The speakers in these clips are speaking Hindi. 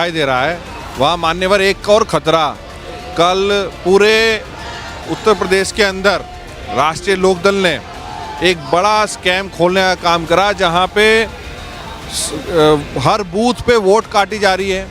दिखाई दे रहा है, वहाँ मान्यवर एक और खतरा। कल पूरे उत्तर प्रदेश के अंदर राष्ट्रीय लोकदल ने एक बड़ा स्कैम खोलने का काम करा, जहाँ पे हर बूथ पे वोट काटी जा रही है।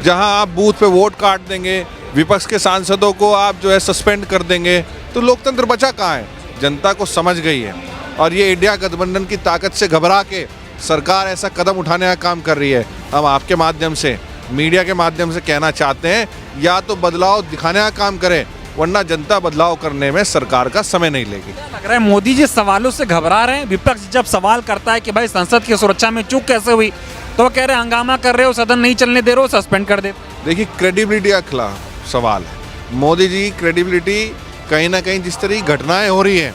जहाँ आप बूथ पे वोट काट देंगे, विपक्ष के सांसदों को आप जो है सस्पेंड कर देंगे, तो लोकतंत्र बचा कहाँ है। जनता को समझ गई है और ये इंडिया गठबंधन की ताकत से घबरा के सरकार ऐसा कदम उठाने का काम कर रही है। हम आपके माध्यम से, मीडिया के माध्यम से कहना चाहते हैं, या तो बदलाव दिखाने का काम करें, वरना जनता बदलाव करने में सरकार का समय नहीं लेगी। लग रहा है मोदी जी सवालों से घबरा रहे हैं। विपक्ष जब सवाल करता है कि भाई संसद की सुरक्षा में चूक कैसे हुई, तो वो कह रहे हैं हंगामा कर रहे हो, सदन नहीं चलने दे रहे हो, सस्पेंड कर दे। देखिए, क्रेडिबिलिटी का खिलाफ सवाल है। मोदी जी की क्रेडिबिलिटी कहीं ना कहीं, जिस तरह की घटनाएं हो रही हैं,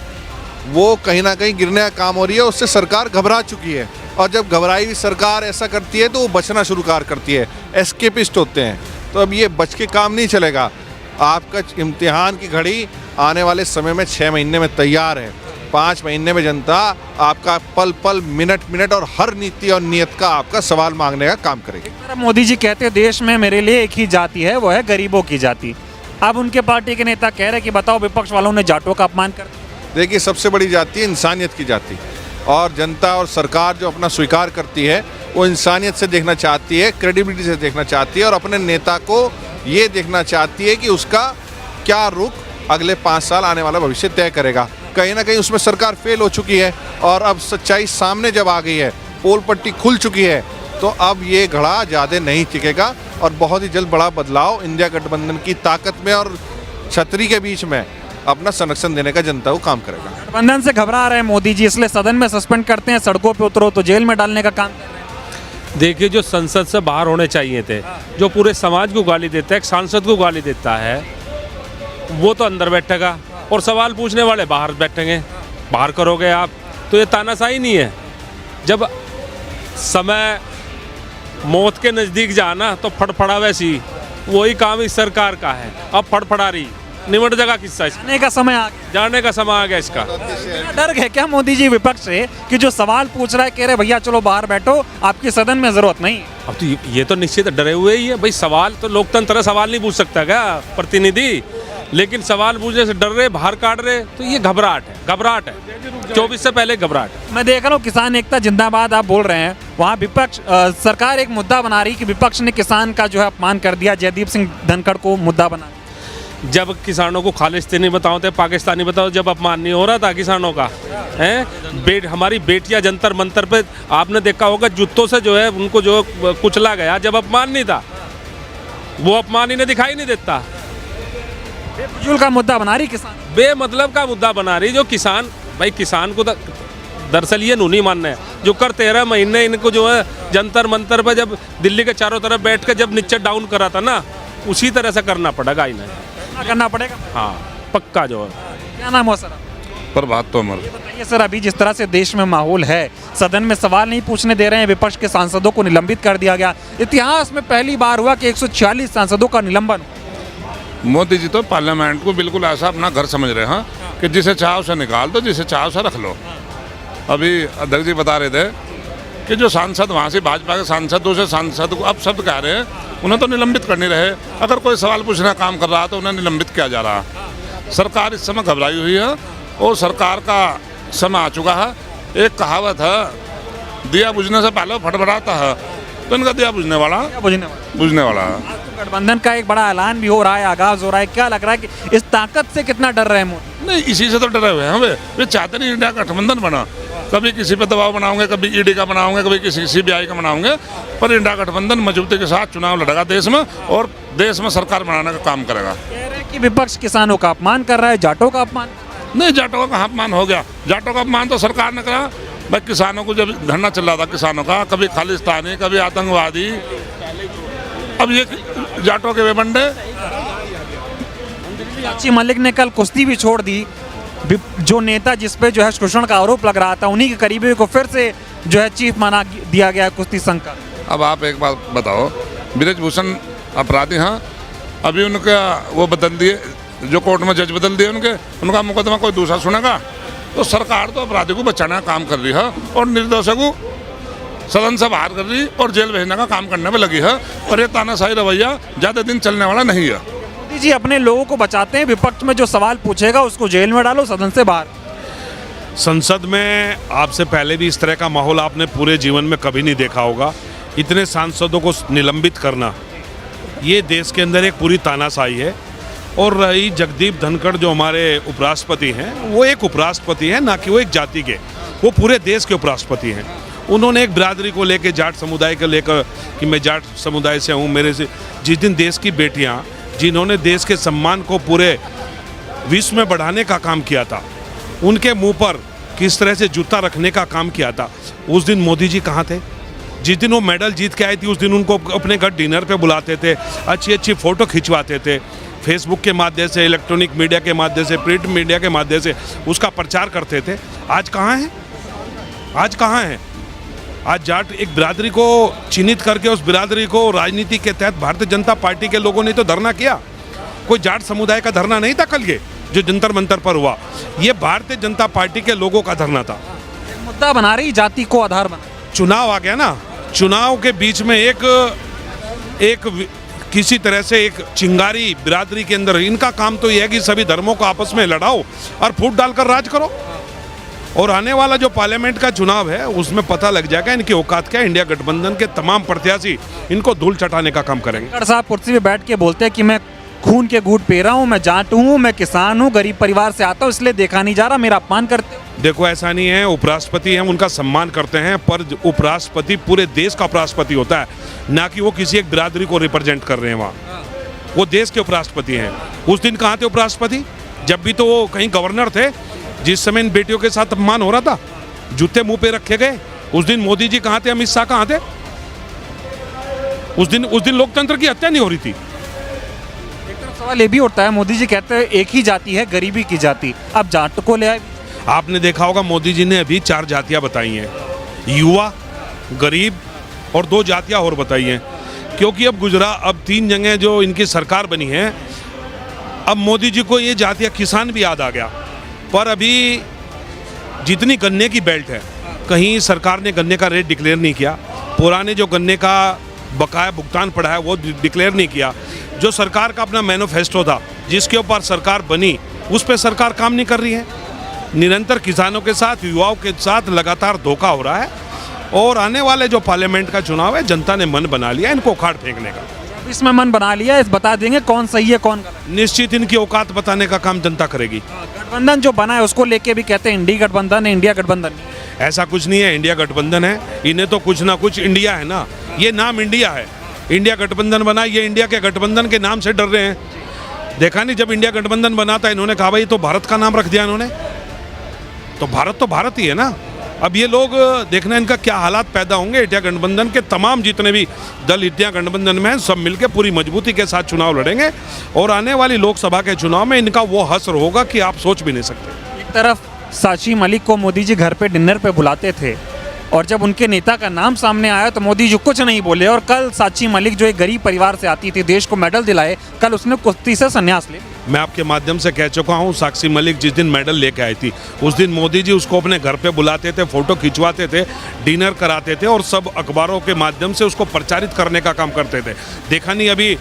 वो कहीं ना कहीं गिरने का काम हो रही है। उससे सरकार घबरा चुकी है, और जब घबराई हुई सरकार ऐसा करती है तो वो बचना शुरू करती है। एस्केपिस्ट होते हैं, तो अब ये बच के काम नहीं चलेगा। आपका इम्तिहान की घड़ी आने वाले समय में 6 महीने में तैयार है। 5 महीने में जनता आपका पल पल, मिनट मिनट और हर नीति और नियत का आपका सवाल मांगने का काम करेगी। मोदी जी कहते हैं देश में मेरे लिए एक ही जाति है, वो है गरीबों की जाति। अब उनके पार्टी के नेता कह रहे हैं कि बताओ विपक्ष वालों ने जाटों का अपमान कर दिया। देखिए, सबसे बड़ी जाति है इंसानियत की जाति, और जनता और सरकार जो अपना स्वीकार करती है वो इंसानियत से देखना चाहती है, क्रेडिबिलिटी से देखना चाहती है, और अपने नेता को ये देखना चाहती है कि उसका क्या रुख अगले 5 साल आने वाला भविष्य तय करेगा। कहीं ना कहीं उसमें सरकार फेल हो चुकी है, और अब सच्चाई सामने जब आ गई है, पोल पट्टी खुल चुकी है, तो अब ये घड़ा ज़्यादा नहीं टिकेगा, और बहुत ही जल्द बड़ा बदलाव इंडिया गठबंधन की ताकत में और छतरी के बीच में अपना संरक्षण देने का जनता को काम करेगा। गठबंधन से घबरा रहे हैं मोदी जी, इसलिए सदन में सस्पेंड करते हैं, सड़कों पे उतरो तो जेल में डालने का काम। देखिए, जो संसद से बाहर होने चाहिए थे, जो पूरे समाज को गाली देता है, एक सांसद को गाली देता है, वो तो अंदर बैठेगा, और सवाल पूछने वाले बाहर बैठेंगे। बाहर करोगे आप तो ये तानाशाही नहीं है। जब समय मौत के नज़दीक जाना तो फड़फड़ा, वैसी वही काम इस सरकार का है। अब फड़फड़ा रही, निमट जगह किस्सा, जाने का समय आ गया। जाने का समय आ गया इसका। डर है क्या मोदी जी विपक्ष से कि जो सवाल पूछ रहा है, कह रहे भैया चलो बाहर बैठो, आपकी सदन में जरूरत नहीं। अब तो ये तो निश्चित डरे हुए ही है भाई। सवाल तो लोकतंत्र है, सवाल नहीं पूछ सकता क्या प्रतिनिधि, लेकिन सवाल पूछने से डर रहे, बाहर काट रहे, तो ये घबराहट है। 24 से पहले घबराहट। मैं देख रहा हूँ किसान एकता जिंदाबाद आप बोल रहे हैं, वहाँ विपक्ष सरकार एक मुद्दा बना रही कि विपक्ष ने किसान का जो है अपमान कर दिया, जयदीप सिंह धनखड़ को मुद्दा बना। जब किसानों को खालिस्तानी बताओ, पाकिस्तानी बताओ, जब अपमान नहीं हो रहा था किसानों का, हैं हमारी बेटियां जंतर मंतर पे आपने देखा होगा जूतों से जो है उनको जो कुचला गया, जब अपमान नहीं था, वो अपमान इन्हें दिखाई नहीं देता। बेफजूल का मुद्दा बना रही किसान, बेमतलब का मुद्दा बना रही। जो किसान, भाई किसान को दरअसल ये नहीं मानना है, जो कर 13 महीने इनको जो है जंतर मंतर पे जब दिल्ली के चारों तरफ बैठ के जब नीचे डाउन करा था ना, उसी तरह से करना पड़ेगा इन्हें, करना पड़ेगा। हाँ, पक्का जो है। क्या नाम हो सर? प्रभात तोमर। ये बताइए सर, अभी जिस तरह से देश में माहौल है, सदन में सवाल नहीं पूछने दे रहे हैं, विपक्ष के सांसदों को निलंबित कर दिया गया। इतिहास में पहली बार हुआ कि 146 सांसदों का निलंबन। मोदी जी तो पार्लियामेंट को बिल्कुल ऐसा अपना घर समझ रहे हैं कि जिसे चाहो उसे निकाल दो, जिसे चाहो उसे रख लो। अभी अध्यक्ष जी बता रहे थे कि जो सांसद वहाँ से भाजपा के सांसद, दूसरे सांसद को अब शब्द कह रहे हैं, उन्हें तो निलंबित करने रहे। अगर कोई सवाल पूछने का काम कर रहा है तो उन्हें निलंबित किया जा रहा है। सरकार इस समय घबराई हुई है, और सरकार का समय आ चुका है। एक कहावत है, दिया बुझने से पहले फटफटाता है, तो इनका दिया बुझने वाला है। गठबंधन का एक बड़ा ऐलान भी हो रहा है, आगाज हो रहा है। क्या लग रहा है कि इस ताकत से कितना डर रहे हैं मोदी? नहीं, इसी से तो डरे हुए हैं वे चाहते नहीं इंडिया गठबंधन बना। कभी किसी पे दबाव बनाओगे, कभी ईडी का बनाओगे, कभी किसी CBI का बनाओगे, पर इंडिया गठबंधन मजबूती के साथ चुनाव लड़ेगा देश में, और देश में सरकार बनाने का काम करेगा। कह रहे हैं कि विपक्ष किसानों का अपमान कर रहा है, जाटों का अपमान। नहीं, जाटों का अपमान हो गया। जाटों का अपमान तो सरकार ने करा। भाई किसानों को जब धरना चल रहा था किसानों का, कभी खालिस्तानी, कभी आतंकवादी, अब ये जाटों के बेबंडे। साक्षी मलिक ने कल कुश्ती भी छोड़ दी। जो नेता जिस पे जो है शोषण का आरोप लग रहा था, उन्हीं के करीबी को फिर से जो है चीफ माना दिया गया कुश्ती संघ का। अब आप एक बात बताओ, ब्रिजभूषण अपराधी हैं, अभी उनका वो बदल दिए, जो कोर्ट में जज बदल दिए उनका मुकदमा कोई दूसरा सुनेगा। तो सरकार तो अपराधी को बचाने का काम कर रही है, और निर्दोषों को सदन से बाहर कर रही और जेल भेजने का काम करने में लगी है। और ये तानाशाही रवैया ज़्यादा दिन चलने वाला नहीं है। मोदी जी अपने लोगों को बचाते हैं, विपक्ष में जो सवाल पूछेगा उसको जेल में डालो, सदन से बाहर। संसद में आपसे पहले भी इस तरह का माहौल आपने पूरे जीवन में कभी नहीं देखा होगा। इतने सांसदों को निलंबित करना, ये देश के अंदर एक पूरी तानाशाही है। और रही जगदीप धनखड़ जो हमारे उपराष्ट्रपति हैं, वो एक उपराष्ट्रपति हैं, ना कि वो एक जाति के, वो पूरे देश के उपराष्ट्रपति हैं। उन्होंने एक बिरादरी को लेकर, जाट समुदाय को लेकर कि मैं जाट समुदाय से हूँ, मेरे से जिस दिन देश की बेटियाँ जिन्होंने देश के सम्मान को पूरे विश्व में बढ़ाने का काम किया था, उनके मुंह पर किस तरह से जूता रखने का काम किया था, उस दिन मोदी जी कहाँ थे? जिस दिन वो मेडल जीत के आई थी, उस दिन उनको अपने घर डिनर पे बुलाते थे, अच्छी अच्छी फ़ोटो खिंचवाते थे, फेसबुक के माध्यम से, इलेक्ट्रॉनिक मीडिया के माध्यम से, प्रिंट मीडिया के माध्यम से उसका प्रचार करते थे। आज कहाँ हैं? आज कहाँ हैं? आज जाट एक बिरादरी को चिन्हित करके उस बिरादरी को राजनीति के तहत भारतीय जनता पार्टी के लोगों ने तो धरना किया। कोई जाट समुदाय का धरना नहीं था कल ये जो जंतर मंतर पर हुआ, ये भारतीय जनता पार्टी के लोगों का धरना था। मुद्दा बना रही जाति को आधार बना। चुनाव आ गया ना, चुनाव के बीच में एक किसी तरह से एक चिंगारी बिरादरी के अंदर, इनका काम तो यह है कि सभी धर्मों को आपस में लड़ाओ और फूट डालकर राज करो। और आने वाला जो पार्लियामेंट का चुनाव है उसमें पता लग जाएगा इनकी औकात क्या है। इंडिया गठबंधन के तमाम प्रत्याशी इनको धूल चटाने का काम करेंगे। धनखड़ साहब कुर्सी पे बैठ के बोलते हैं कि मैं खून के घूंट पी रहा हूँ, मैं जाट हूँ, मैं किसान हूँ, गरीब परिवार से आता हूँ, इसलिए देखा नहीं जा रहा, मेरा अपमान करते हो। देखो ऐसा नहीं है, उपराष्ट्रपति हम उनका सम्मान करते हैं, पर उपराष्ट्रपति पूरे देश का उपराष्ट्रपति होता है, ना कि वो किसी एक बिरादरी को रिप्रेजेंट कर रहे हैं। वहाँ वो देश के उपराष्ट्रपति हैं। उस दिन कहाँ थे उपराष्ट्रपति? जब भी तो वो कहीं गवर्नर थे, जिस समय इन बेटियों के साथ अपमान हो रहा था, जूते मुंह पे रखे गए। उस दिन मोदी जी कहाँ थे? अमित शाह कहाँ थे? उस दिन लोकतंत्र की हत्या नहीं हो रही थी। एक तरफ सवाल ये भी उठता है, मोदी जी कहते हैं एक ही जाति है, गरीबी की जाति, अब जाट को ले आए। आपने देखा होगा मोदी जी ने अभी 4 जातियां बताई हैं, युवा, गरीब और 2 जातियां और बताई हैं। क्योंकि अब 3 जगह जो इनकी सरकार बनी है, अब मोदी जी को ये जातियां, किसान भी याद आ गया। पर अभी जितनी गन्ने की बेल्ट है, कहीं सरकार ने गन्ने का रेट डिक्लेयर नहीं किया। पुराने जो गन्ने का बकाया भुगतान पड़ा है वो डिक्लेयर नहीं किया। जो सरकार का अपना मैनिफेस्टो था, जिसके ऊपर सरकार बनी, उस पर सरकार काम नहीं कर रही है। निरंतर किसानों के साथ, युवाओं के साथ लगातार धोखा हो रहा है। और आने वाले जो पार्लियामेंट का चुनाव है, जनता ने मन बना लिया इनको उखाड़ फेंकने का। इसमें मन बना लिया, इस बता देंगे कौन सही है कौन गलत। निश्चित इनकी औकात बताने का काम जनता करेगी। गठबंधन जो बना है उसको लेके भी कहते हैं इंडी गठबंधन है, इंडिया गठबंधन नहीं है। ऐसा कुछ नहीं है, इंडिया गठबंधन है। इन्हें तो कुछ ना कुछ इंडिया है ना, ये नाम इंडिया है। इंडिया गठबंधन बना, ये इंडिया के गठबंधन के नाम से डर रहे हैं। देखा नहीं, जब इंडिया गठबंधन बना था इन्होंने कहा भाई तो भारत का नाम रख दिया इन्होंने, तो भारत ही है ना। अब ये लोग देखना इनका क्या हालात पैदा होंगे। इंडिया गठबंधन के तमाम जितने भी दल इंडिया गठबंधन में हैं, सब मिलकर पूरी मजबूती के साथ चुनाव लड़ेंगे। और आने वाली लोकसभा के चुनाव में इनका वो हश्र होगा कि आप सोच भी नहीं सकते। एक तरफ साक्षी मलिक को मोदी जी घर पे डिनर पे बुलाते थे, और जब उनके नेता का नाम सामने आया तो मोदी जी कुछ नहीं बोले। और कल साक्षी मलिक जो एक गरीब परिवार से आती थी, देश को मेडल दिलाए, कल उसने कुश्ती से संन्यास ले। मैं आपके माध्यम से कह चुका हूं, साक्षी मलिक जिस दिन मेडल लेके आई थी, उस दिन मोदी जी उसको अपने घर पे बुलाते थे, फोटो खिंचवाते थे, डिनर कराते थे और सब अखबारों के माध्यम से उसको प्रचारित करने का काम करते थे। देखा नहीं, अभी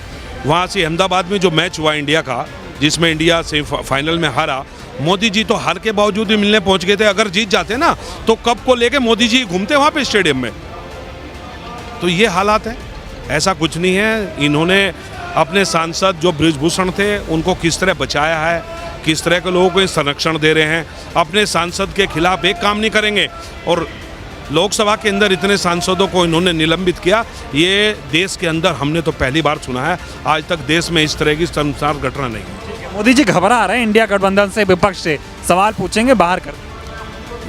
वहाँ से अहमदाबाद में जो मैच हुआ इंडिया का, जिसमें इंडिया से फाइनल में हारा, मोदी जी तो हार के बावजूद भी मिलने पहुंच गए थे। अगर जीत जाते ना तो कप को लेके मोदी जी घूमते वहाँ पे स्टेडियम में। तो ये हालात है, ऐसा कुछ नहीं है। इन्होंने अपने सांसद जो बृजभूषण थे उनको किस तरह बचाया है, किस तरह के लोगों को संरक्षण दे रहे हैं। अपने सांसद के खिलाफ एक काम नहीं करेंगे। और लोकसभा के अंदर इतने सांसदों को इन्होंने निलंबित किया, ये देश के अंदर हमने तो पहली बार सुना है। आज तक देश में इस तरह की शर्मसार घटना नहीं है। मोदी जी घबरा रहे हैं इंडिया गठबंधन से, विपक्ष से सवाल पूछेंगे बाहर कर।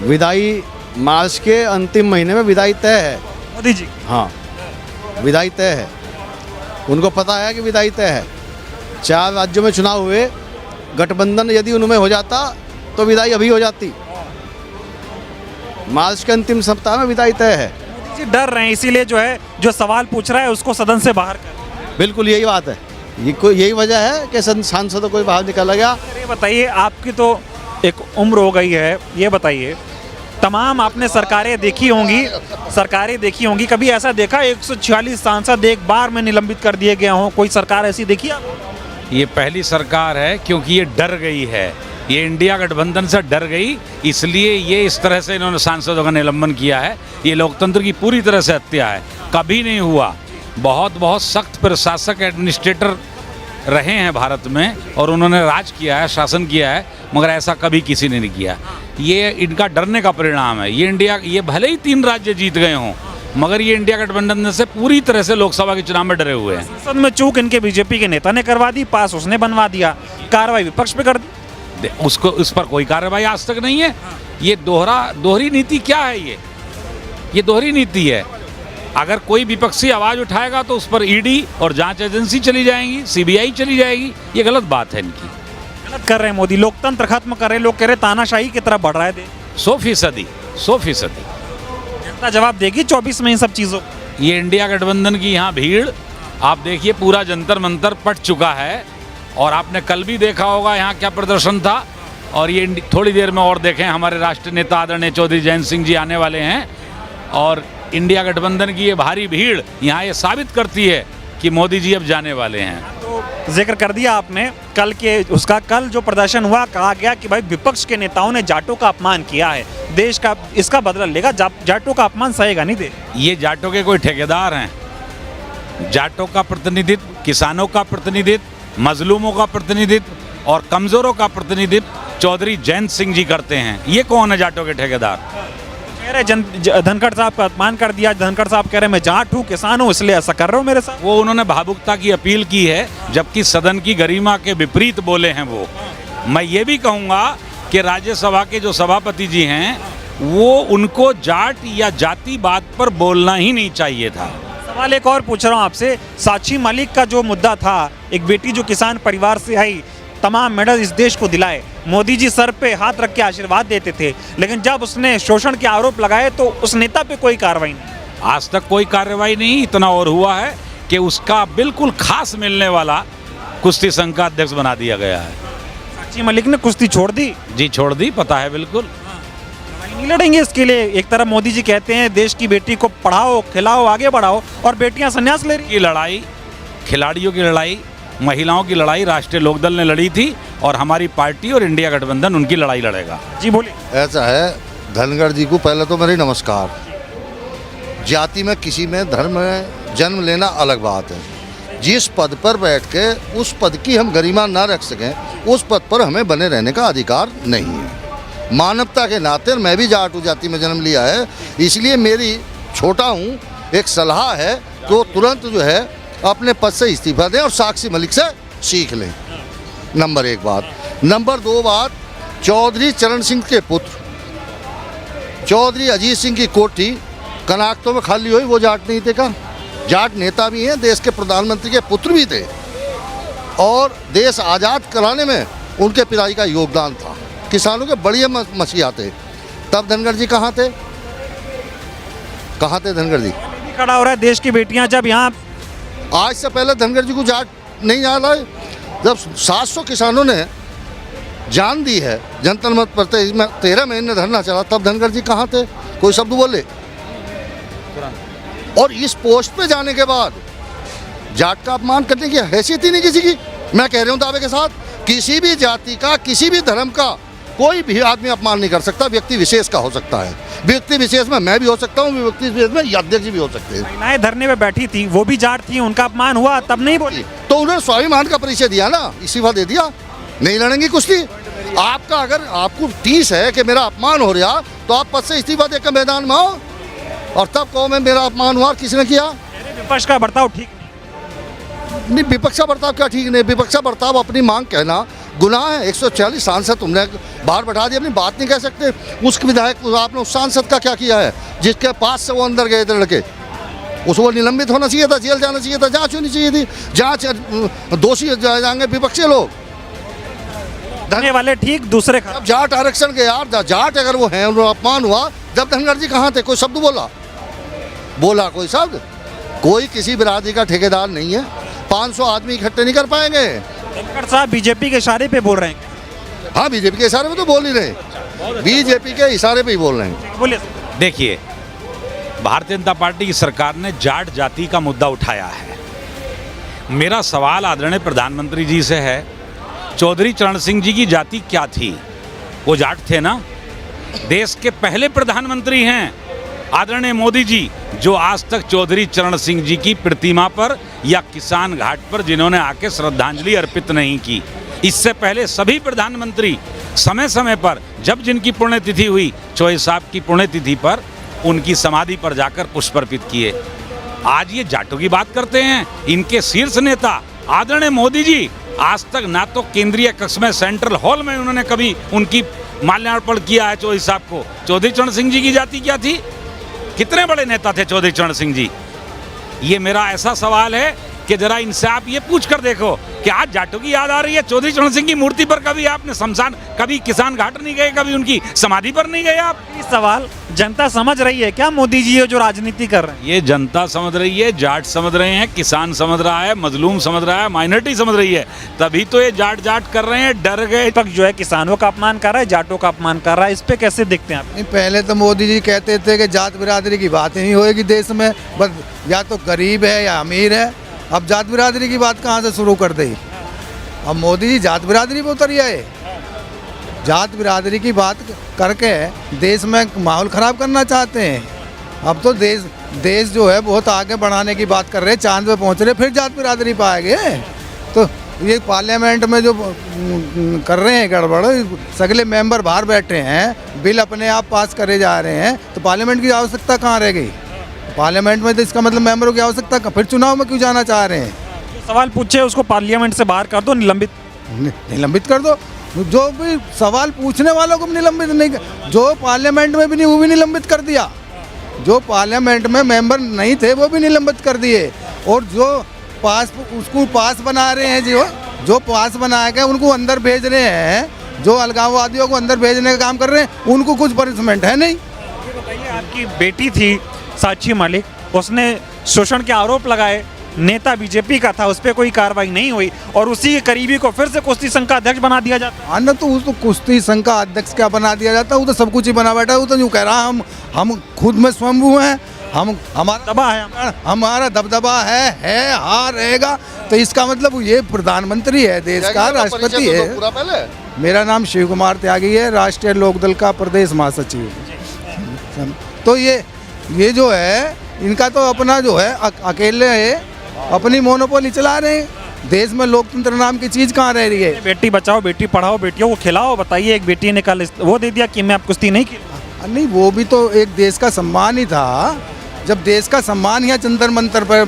विदाई मार्च के अंतिम महीने में विदाई तय है। मोदी जी, हाँ, विदाई तय है। उनको पता है कि विदाई तय है। 4 राज्यों में चुनाव हुए, गठबंधन यदि उनमें हो जाता तो विदाई अभी हो जाती। मार्च के अंतिम सप्ताह में विदाई तय है। मोदी जी डर रहे हैं, इसीलिए जो है जो सवाल पूछ रहा है उसको सदन से बाहर कर। बिल्कुल यही बात है, यही वजह है कि सांसदों को बाहर निकाला गया। ये बताइए, आपकी तो एक उम्र हो गई है, ये बताइए तमाम आपने सरकारें देखी होंगी, कभी ऐसा देखा 146 सांसद एक बार में निलंबित कर दिए गए हों? कोई सरकार ऐसी देखी आप? ये पहली सरकार है, क्योंकि ये डर गई है, ये इंडिया गठबंधन से डर गई, इसलिए ये इस तरह से इन्होंने सांसदों का निलंबन किया है। ये लोकतंत्र की पूरी तरह से हत्या है, कभी नहीं हुआ। बहुत सख्त प्रशासक एडमिनिस्ट्रेटर रहे हैं भारत में और उन्होंने राज किया है, शासन किया है, मगर ऐसा कभी किसी ने नहीं किया। ये इनका डरने का परिणाम है। ये भले ही 3 राज्य जीत गए हों, मगर ये इंडिया गठबंधन से पूरी तरह से लोकसभा के चुनाव में डरे हुए हैं। संसद में चूक इनके बीजेपी के नेता ने करवा दी, पास उसने बनवा दिया, कार्रवाई विपक्ष पे कर दी। उसको उस पर कोई कार्रवाई आज तक नहीं है। ये दोहरी नीति क्या है? ये दोहरी नीति है। अगर कोई विपक्षी आवाज उठाएगा तो उस पर ईडी और जांच एजेंसी चली जाएंगी, सीबीआई चली जाएगी। ये गलत बात है इनकी। गलत कर रहे हैं मोदी, लोकतंत्र खत्म कर रहे हैं। लोग कह रहे हैं तानाशाही की तरफ बढ़ रहा है देश। 100%। जनता जवाब देगी 24 में इन सब चीजों। ये इंडिया गठबंधन की यहाँ भीड़ आप देखिए, पूरा जंतर मंतर पट चुका है। और आपने कल भी देखा होगा यहाँ क्या प्रदर्शन था। और ये थोड़ी देर में और देखें, हमारे राष्ट्रीय नेता आदरणीय चौधरी जयंत सिंह जी आने वाले हैं। और इंडिया गठबंधन की ये भारी भीड़ यहाँ ये साबित करती है कि मोदी जी अब जाने वाले हैं। तो जिक्र कर दिया आपने कल जो प्रदर्शन हुआ, कहा गया कि भाई विपक्ष के नेताओं ने जाटों का अपमान किया है, देश का इसका बदला लेगा। जाटों का अपमान सहेगा नहीं दे। ये जाटों के कोई ठेकेदार हैं? जाटों का प्रतिनिधित्व, किसानों का प्रतिनिधित्व, मजलूमों का प्रतिनिधित्व और कमजोरों का प्रतिनिधित्व चौधरी जयंत सिंह जी करते हैं। ये कौन है जाटों के ठेकेदार? कह रहे धनखड़ साहब का अपमान कर दिया। धनखड़ साहब कह रहे मैं जाट हूँ, किसान हूँ, इसलिए ऐसा कर रहे हो मेरे साथ। वो उन्होंने भावुकता की अपील की है, जबकि सदन की गरिमा के विपरीत बोले हैं वो। मैं ये भी कहूँगा कि राज्यसभा के जो सभापति जी हैं, वो उनको जाट या जाति बात पर बोलना ही नहीं चाहिए था। सवाल एक और पूछ रहा हूँ आपसे, साक्षी मलिक का जो मुद्दा था, एक बेटी जो किसान परिवार से आई, तमाम मेडल इस देश को दिलाए, मोदी जी सर पे हाथ रख के आशीर्वाद देते थे, लेकिन जब उसने शोषण के आरोप लगाए तो उस नेता पे कोई कार्रवाई नहीं। आज तक कोई कार्रवाई नहीं। इतना और हुआ है कि उसका बिल्कुल खास मिलने वाला कुश्ती संघ का अध्यक्ष बना दिया गया है। साक्षी मलिक ने कुश्ती छोड़ दी? जी छोड़ दी, पता है बिल्कुल। नहीं लड़ेंगे इसके लिए? एक तरफ मोदी जी कहते हैं देश की बेटी को पढ़ाओ, खिलाओ, आगे बढ़ाओ, और बेटियां संन्यास ले रही। की लड़ाई, खिलाड़ियों की लड़ाई, महिलाओं की लड़ाई राष्ट्रीय लोकदल ने लड़ी थी और हमारी पार्टी और इंडिया गठबंधन उनकी लड़ाई लड़ेगा। जी बोलिए। ऐसा है, धनखड़ जी को पहले तो मेरी नमस्कार। जाति में, किसी में, धर्म में जन्म लेना अलग बात है। जिस पद पर बैठ के उस पद की हम गरिमा ना रख सकें, उस पद पर हमें बने रहने का अधिकार नहीं है। मानवता के नाते मैं भी जाट जाति में जन्म लिया है, इसलिए मेरी छोटा हूँ एक सलाह है तो तुरंत जो है अपने पद से इस्तीफा दें और साक्षी मलिक से सीख लें। नंबर 1 बात। नंबर 2 बात, चौधरी चरण सिंह के पुत्र चौधरी अजीत सिंह की कोठी कनाक्तों में खाली हुई, वो जाट नहीं थे का? जाट नेता भी हैं, देश के प्रधानमंत्री के पुत्र भी थे और देश आज़ाद कराने में उनके पिताजी का योगदान था। किसानों के बढ़िया मसीहा थे। तब धनखड़ जी कहाँ थे? कहाँ थे धनखड़ जी? खड़ा हो रहा है देश की बेटियां जब यहाँ। आज से पहले धनखड़ जी को जाट नहीं याद आए? जब 700 किसानों ने जान दी है जनता मत पर, 13 महीने धरना चला, तब धनखड़ जी कहाँ थे? कोई शब्द बोले? और इस पोस्ट पे जाने के बाद जाट का अपमान करने की हैसियत ही नहीं किसी की। मैं कह रहा हूँ दावे के साथ, किसी भी जाति का, किसी भी धर्म का कोई भी आदमी अपमान नहीं कर सकता। व्यक्ति विशेष का हो सकता है। व्यक्ति विशेष में मैं भी हो सकता हूँ, व्यक्ति विशेष में अध्यक्ष भी हो सकते हैं। महिलाएं धरने में बैठी थी, वो भी जाट थी, उनका अपमान हुआ, तब नहीं बोली? तो उन्होंने स्वाभिमान का परिचय दिया ना, इस्तीफा दे दिया। नहीं लड़ेंगी कुश्ती। आपका अगर आपको टीस है कि मेरा अपमान हो रहा, तो आप पद से इस्तीफा देकर मैदान में आओ और तब कहो मैं मेरा अपमान हुआ और किसने किया। विपक्ष का बर्ताव ठीक नहीं। विपक्ष का बर्ताव क्या ठीक नहीं? विपक्ष का बर्ताव अपनी मांग कहना गुनाह है। 140 सांसद तुमने बाहर बैठा दिया, अपनी बात नहीं कह सकते। उस विधायक आपने उस सांसद का क्या किया है जिसके पास से वो अंदर गए थे लड़के? उसको निलंबित होना चाहिए था, जेल जाना चाहिए था, जांच होनी चाहिए थी। जांच दोषी जाएंगे विपक्षी लोग, धरने वाले ठीक, दूसरे खराब। जाट आरक्षण के यार, जाट अगर वो हैं, उन्होंने अपमान हुआ, जब धनखड़ जी कहाँ थे? कोई शब्द बोला कोई शब्द? कोई किसी बिरादरी का ठेकेदार नहीं है। 500 आदमी इकट्ठे नहीं कर पाएंगे। धनखड़ साहब बीजेपी के इशारे पे बोल रहे हैं। हाँ, बीजेपी के इशारे में तो बोल ही रहे। बीजेपी के इशारे पे ही बोल रहे हैं। बोलिए सर। देखिए, भारतीय जनता पार्टी की सरकार ने जाट जाति का मुद्दा उठाया है। मेरा सवाल आदरणीय प्रधानमंत्री जी से है, चौधरी चरण सिंह जी की जाति क्या थी? वो जाट थे ना? देश के पहले प्रधानमंत्री हैं आदरणीय मोदी जी, जो आज तक चौधरी चरण सिंह जी की प्रतिमा पर या किसान घाट पर जिन्होंने आके श्रद्धांजलि अर्पित नहीं की। इससे पहले सभी प्रधानमंत्री समय समय पर जब जिनकी पुण्यतिथि हुई, चौधरी साहब की पुण्यतिथि पर उनकी समाधि पर जाकर पुष्प अर्पित किए। आज ये जाटों की बात करते हैं। इनके शीर्ष नेता आदरणीय मोदी जी आज तक ना तो केंद्रीय कक्ष में सेंट्रल हॉल में उन्होंने कभी उनकी माल्यार्पण किया है चौधरी साहब को। चौधरी चरण सिंह जी की जाति क्या थी? कितने बड़े नेता थे चौधरी चरण सिंह जी? ये मेरा ऐसा सवाल है कि जरा इनसे आप ये पूछ कर देखो कि आज जाटों की याद आ रही है। चौधरी चरण सिंह की मूर्ति पर कभी आपने शमशान, कभी किसान घाट नहीं गए, कभी उनकी समाधि पर नहीं गए आप? ये सवाल जनता समझ रही है क्या मोदी जी ये जो राजनीति कर रहे हैं? ये जनता समझ रही है, जाट समझ रहे हैं, किसान समझ रहा है, मजलूम समझ रहा है, माइनॉरिटी समझ रही है। तभी तो ये जाट जाट कर रहे हैं, डर गए। पक्ष जो है किसानों का अपमान कर रहा है, जाटों का अपमान कर रहा है, इस पे कैसे देखते हैं आप? नहीं, पहले तो मोदी जी कहते थे कि जात बिरादरी की बात ही नहीं होएगी देश में, बस या तो गरीब है या अमीर है। अब जात बिरादरी की बात कहाँ से शुरू कर दी? अब मोदी जी जात बिरादरी पे उतर आए। जात बिरादरी की बात करके देश में माहौल ख़राब करना चाहते हैं। अब तो देश जो है बहुत आगे बढ़ाने की बात कर रहे हैं, चांद पे पहुँच रहे, फिर जात बिरादरी पे आएंगे। तो ये पार्लियामेंट में जो कर रहे हैं गड़बड़, सगले मेंबर बाहर बैठे हैं, बिल अपने आप पास करे जा रहे हैं, तो पार्लियामेंट की आवश्यकता कहाँ रह गई? पार्लियामेंट में तो इसका मतलब मेंबरों की आवश्यकता, फिर चुनाव में क्यों जाना चाह रहे हैं? जो सवाल पूछे उसको पार्लियामेंट से बाहर कर दो, निलंबित। निलंबित कर दो। जो भी सवाल पूछने वालों को भी निलंबित नहीं जो पार्लियामेंट में भी नहीं, वो भी निलंबित कर दिया। जो पार्लियामेंट में मेंबर नहीं थे वो भी निलंबित कर दिए। और जो उसको पास बना रहे हैं, जो पास बनाए गए उनको अंदर भेज रहे हैं, जो अलगाववादियों को अंदर भेजने का काम कर रहे हैं, उनको कुछ पनिशमेंट है नहीं। ये बताइए, आपकी बेटी थी साक्षी मलिक, उसने शोषण के आरोप लगाए, नेता बीजेपी का था, उस पर कोई कार्रवाई नहीं हुई, और उसी के करीबी को फिर से कुश्ती संघ का अध्यक्ष बना दिया जाता है। हाँ ना, तो उसको कुश्ती संघ का अध्यक्ष क्या बना दिया जाता है? वो तो सब कुछ ही बना बैठा है। वो तो यूँ कह रहा हम खुद में स्वयंभू हैं, हमारा दबदबा है हाँ रहेगा। तो इसका मतलब ये प्रधानमंत्री है देश का, राष्ट्रपति है। मेरा नाम शिव कुमार त्यागी है, राष्ट्रीय लोकदल का प्रदेश महासचिव। तो ये जो है इनका तो अपना जो है अकेले है, अपनी मोनोपोली चला रहे हैं। देश में लोकतंत्र नाम की चीज़ कहाँ रह रही है? बेटी बचाओ, बेटी पढ़ाओ, बेटियों को खिलाओ। बताइए, एक बेटी ने कल वो दे दिया कि मैं अब कुश्ती नहीं खेलूंगा। नहीं, वो भी तो एक देश का सम्मान ही था। जब देश का सम्मान या जंतर मंतर पर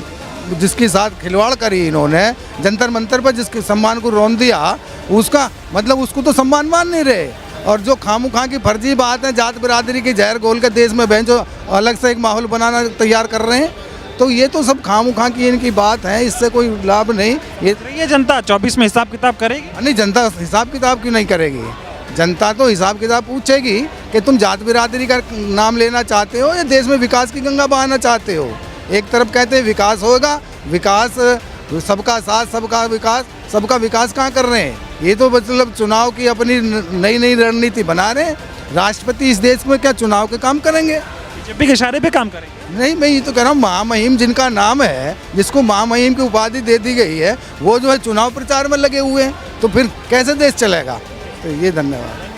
जिसके साथ खिलवाड़ करी इन्होंने, जंतर मंतर पर जिसके सम्मान को रौंद दिया, उसका मतलब उसको तो सम्मान मान नहीं रहे। और जो खामोखा की फर्जी बात है, जात बिरादरी की जहर घोल के देश में बहन जो अलग से एक माहौल बनाना तैयार कर रहे हैं, तो ये तो सब खामोखा की इनकी बात है, इससे कोई लाभ नहीं। ये जनता 24 में हिसाब किताब करेगी? नहीं, जनता हिसाब किताब क्यों नहीं करेगी? जनता तो हिसाब किताब पूछेगी कि तुम जात बिरादरी का नाम लेना चाहते हो या देश में विकास की गंगा बहाना चाहते हो। एक तरफ कहते हैं विकास होगा, विकास सबका साथ सबका विकास कहाँ कर रहे हैं? ये तो मतलब चुनाव की अपनी नई रणनीति बना रहे हैं। राष्ट्रपति इस देश में क्या चुनाव के काम करेंगे? बीजेपी के इशारे पे काम करेंगे? नहीं, मैं ये तो कह रहा हूँ, महामहिम जिनका नाम है, जिसको महामहिम की उपाधि दे दी गई है, वो जो है चुनाव प्रचार में लगे हुए हैं, तो फिर कैसे देश चलेगा? तो ये धन्यवाद।